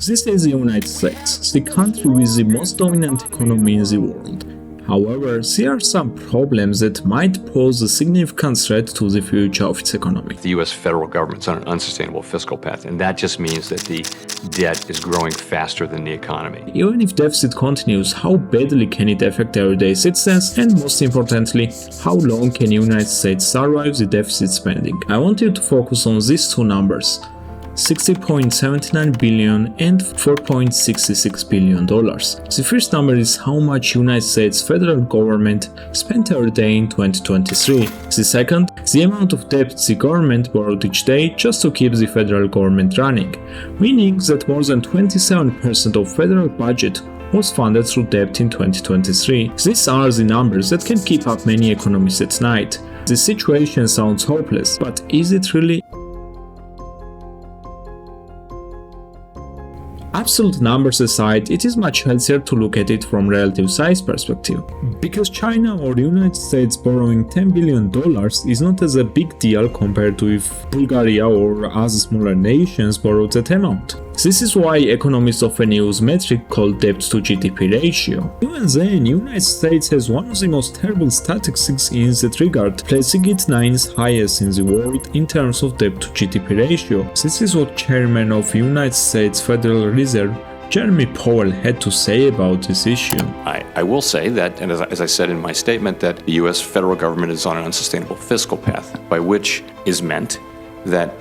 This is the United States, the country with the most dominant economy in the world. However, there are some problems that might pose a significant threat to the future of its economy. The U.S. federal government's on an unsustainable fiscal path, and that just means that the debt is growing faster than the economy. Even if deficit continues, how badly can it affect everyday citizens, and most importantly, how long can the United States survive the deficit spending? I want you to focus on these two numbers. $60.79 billion and $4.66 billion. The first number is how much United States federal government spent every day in 2023. The second, the amount of debt the government borrowed each day just to keep the federal government running, meaning that more than 27% of federal budget was funded through debt in 2023. These are the numbers that can keep up many economists at night. The situation sounds hopeless, but is it really? Absolute numbers aside, it is much healthier to look at it from relative size perspective. Because China or the United States borrowing $10 billion is not as a big deal compared to if Bulgaria or other smaller nations borrowed that amount. This is why economists often use metric called debt to GDP ratio. Even then, the United States has one of the most terrible statistics in that regard, placing it 9th highest in the world in terms of debt to GDP ratio. This is what Chairman of the United States Federal Reserve, Jeremy Powell, had to say about this issue. I will say that, and as I said in my statement, that the U.S. federal government is on an unsustainable fiscal path, by which is meant that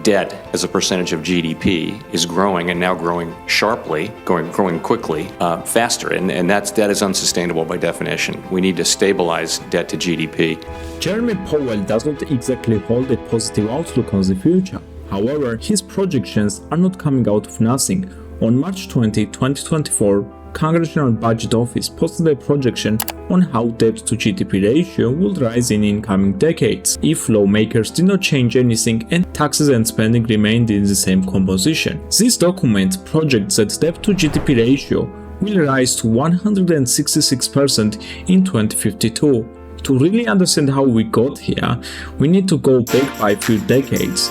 debt as a percentage of GDP is growing, and now growing sharply, growing quickly, faster, and that is unsustainable by definition. We need to stabilize debt to GDP. Jeremy Powell does not exactly hold a positive outlook on the future. However, his projections are not coming out of nothing. On March 20, 2024, Congressional Budget Office posted a projection on how debt to GDP ratio would rise in incoming decades if lawmakers did not change anything and taxes and spending remained in the same composition. This document projects that debt to GDP ratio will rise to 166% in 2052. To really understand how we got here, we need to go back by a few decades.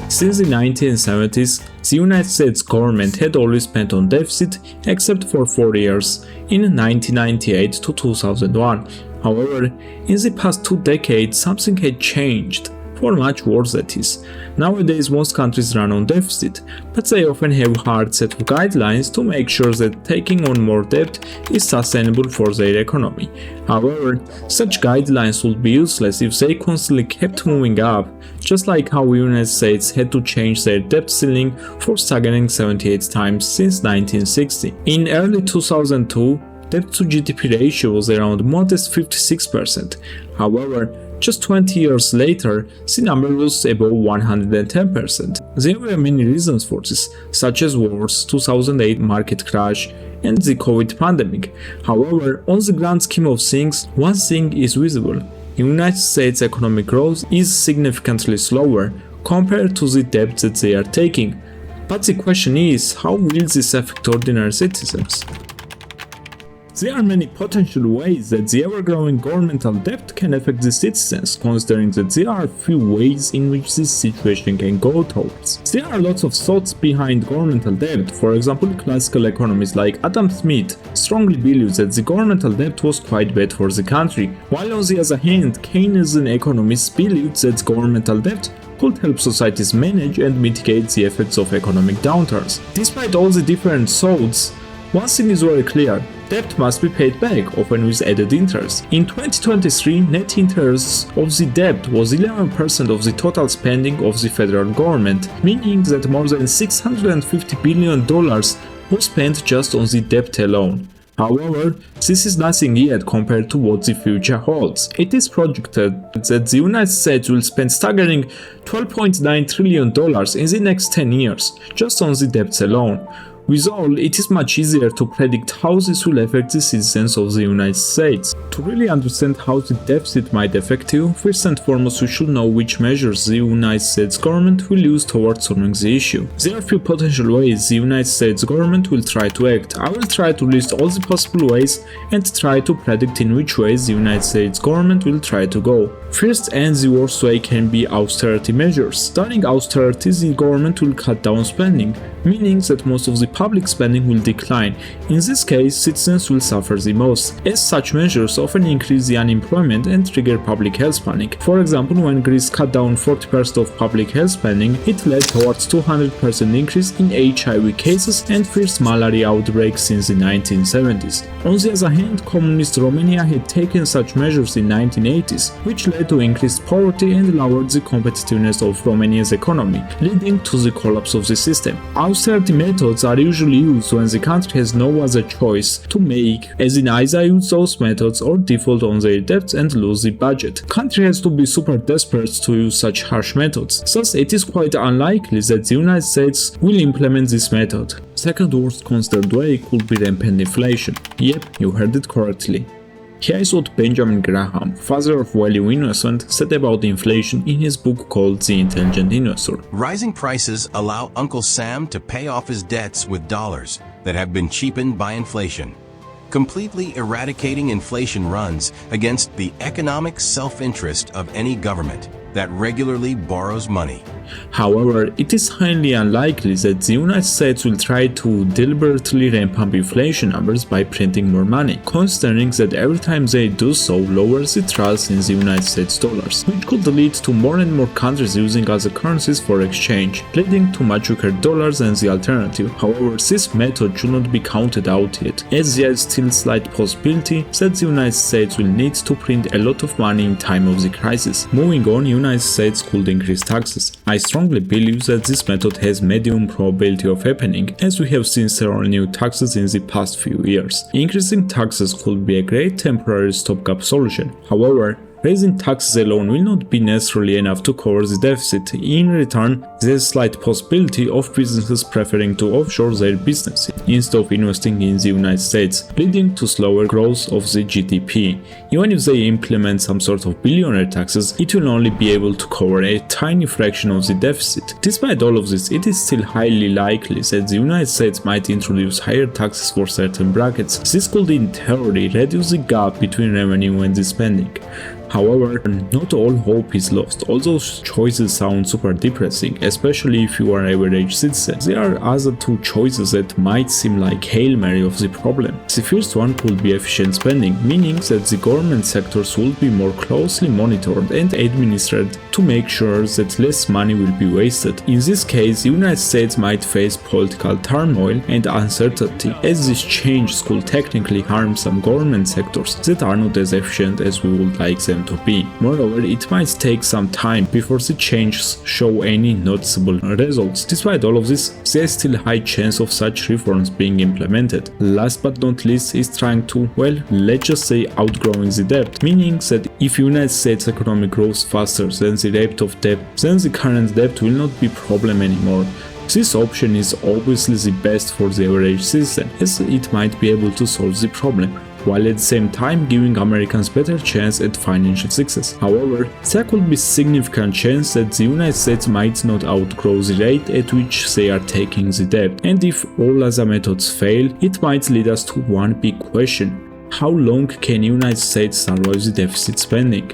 Since the 1970s, the United States government had always spent on deficit except for 4 years, in 1998 to 2001. However, in the past 2 decades something had changed, for much worse that is. Nowadays most countries run on deficit, but they often have hard set of guidelines to make sure that taking on more debt is sustainable for their economy. However, such guidelines would be useless if they constantly kept moving up, just like how the United States had to change their debt ceiling for staggering 78 times since 1960. In early 2002, debt to GDP ratio was around modest 56%. However, just 20 years later, the number was above 110%. There were many reasons for this, such as wars, 2008 market crash, and the COVID pandemic. However, on the grand scheme of things, one thing is visible. The United States economic growth is significantly slower compared to the debt that they are taking. But the question is, how will this affect ordinary citizens? There are many potential ways that the ever-growing governmental debt can affect the citizens, considering that there are few ways in which this situation can go towards. There are lots of thoughts behind governmental debt. For example, classical economists like Adam Smith strongly believe that the governmental debt was quite bad for the country, while on the other hand, Keynesian economists believed that governmental debt could help societies manage and mitigate the effects of economic downturns. Despite all the different thoughts, one thing is very clear: debt must be paid back, often with added interest. In 2023, net interest of the debt was 11% of the total spending of the federal government, meaning that more than $650 billion was spent just on the debt alone. However, this is nothing yet compared to what the future holds. It is projected that the United States will spend staggering $12.9 trillion in the next 10 years, just on the debts alone. With all, it is much easier to predict how this will affect the citizens of the United States. To really understand how the deficit might affect you, first and foremost we should know which measures the United States government will use towards solving the issue. There are a few potential ways the United States government will try to act. I will try to list all the possible ways and try to predict in which ways the United States government will try to go. First and the worst way can be austerity measures. During austerity, the government will cut down spending, meaning that most of the public spending will decline. In this case, citizens will suffer the most, as such measures often increase the unemployment and trigger public health panic. For example, when Greece cut down 40% of public health spending, it led towards 200% increase in HIV cases and first malaria outbreaks since the 1970s. On the other hand, communist Romania had taken such measures in 1980s, which led to increased poverty and lowered the competitiveness of Romania's economy, leading to the collapse of the system. Austerity methods are usually used when the country has no other choice to make, as in either use those methods or default on their debts and lose the budget. Country has to be super desperate to use such harsh methods, thus it is quite unlikely that the United States will implement this method. Second worst considered way could be rampant inflation. Yep, you heard it correctly. Here is what Benjamin Graham, father of value investment, said about inflation in his book called The Intelligent Investor. Rising prices allow Uncle Sam to pay off his debts with dollars that have been cheapened by inflation. Completely eradicating inflation runs against the economic self-interest of any government that regularly borrows money. However, it is highly unlikely that the United States will try to deliberately ramp up inflation numbers by printing more money, considering that every time they do so lowers the trust in the United States dollars, which could lead to more and more countries using other currencies for exchange, leading to much weaker dollars than the alternative. However, this method should not be counted out yet, as there is still slight possibility that the United States will need to print a lot of money in time of the crisis. Moving on, United States could increase taxes. I strongly believe that this method has medium probability of happening, as we have seen several new taxes in the past few years. Increasing taxes could be a great temporary stopgap solution. However, raising taxes alone will not be necessarily enough to cover the deficit. In return, there is slight possibility of businesses preferring to offshore their business instead of investing in the United States, leading to slower growth of the GDP. Even if they implement some sort of billionaire taxes, it will only be able to cover a tiny fraction of the deficit. Despite all of this, it is still highly likely that the United States might introduce higher taxes for certain brackets. This could in theory reduce the gap between revenue and the spending. However, not all hope is lost. All those choices sound super depressing, especially if you are an average citizen. There are other two choices that might seem like Hail Mary of the problem. The first one could be efficient spending, meaning that the government sectors will be more closely monitored and administered to make sure that less money will be wasted. In this case, the United States might face political turmoil and uncertainty, as these changes could technically harm some government sectors that are not as efficient as we would like them to be. Moreover, it might take some time before the changes show any noticeable results. Despite all of this, there is still a high chance of such reforms being implemented. Last but not least is trying to, well, let's just say outgrowing the debt, meaning that if United States economy grows faster than the rate of debt, then the current debt will not be a problem anymore. This option is obviously the best for the average citizen, as it might be able to solve the problem, while at the same time giving Americans better chance at financial success. However, there could be significant chance that the United States might not outgrow the rate at which they are taking the debt, and if all other methods fail, it might lead us to one big question: how long can United States survive the deficit spending?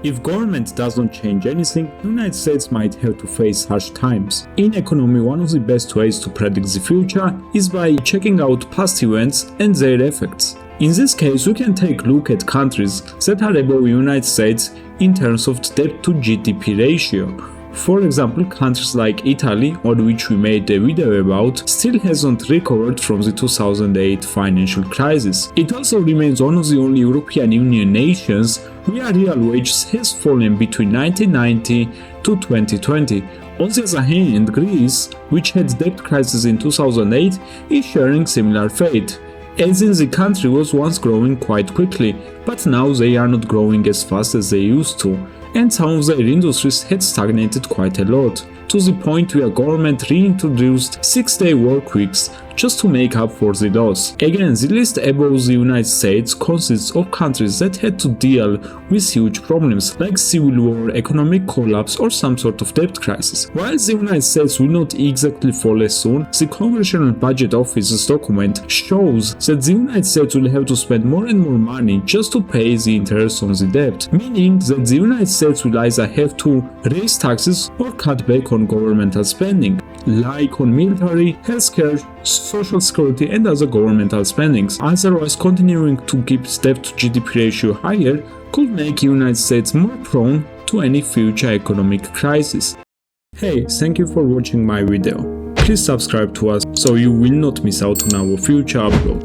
If government doesn't change anything, the United States might have to face harsh times. In economy, one of the best ways to predict the future is by checking out past events and their effects. In this case, we can take a look at countries that are above the United States in terms of debt to GDP ratio. For example, countries like Italy, on which we made a video about, still hasn't recovered from the 2008 financial crisis. It also remains one of the only European Union nations where real wages has fallen between 1990 to 2020. On the other hand, Greece, which had debt crisis in 2008, is sharing similar fate, as in the country was once growing quite quickly, but now they are not growing as fast as they used to. and some of their industries had stagnated quite a lot, to the point where government reintroduced 6-day work weeks just to make up for the loss. Again, the list above the United States consists of countries that had to deal with huge problems like civil war, economic collapse, or some sort of debt crisis. While the United States will not exactly follow soon, the Congressional Budget Office's document shows that the United States will have to spend more and more money just to pay the interest on the debt, meaning that the United States will either have to raise taxes or cut back on governmental spending, like on military, healthcare, social security, and other governmental spendings. Otherwise, continuing to keep debt to GDP ratio higher could make the United States more prone to any future economic crisis. Hey, thank you for watching my video. Please subscribe to us so you will not miss out on our future uploads.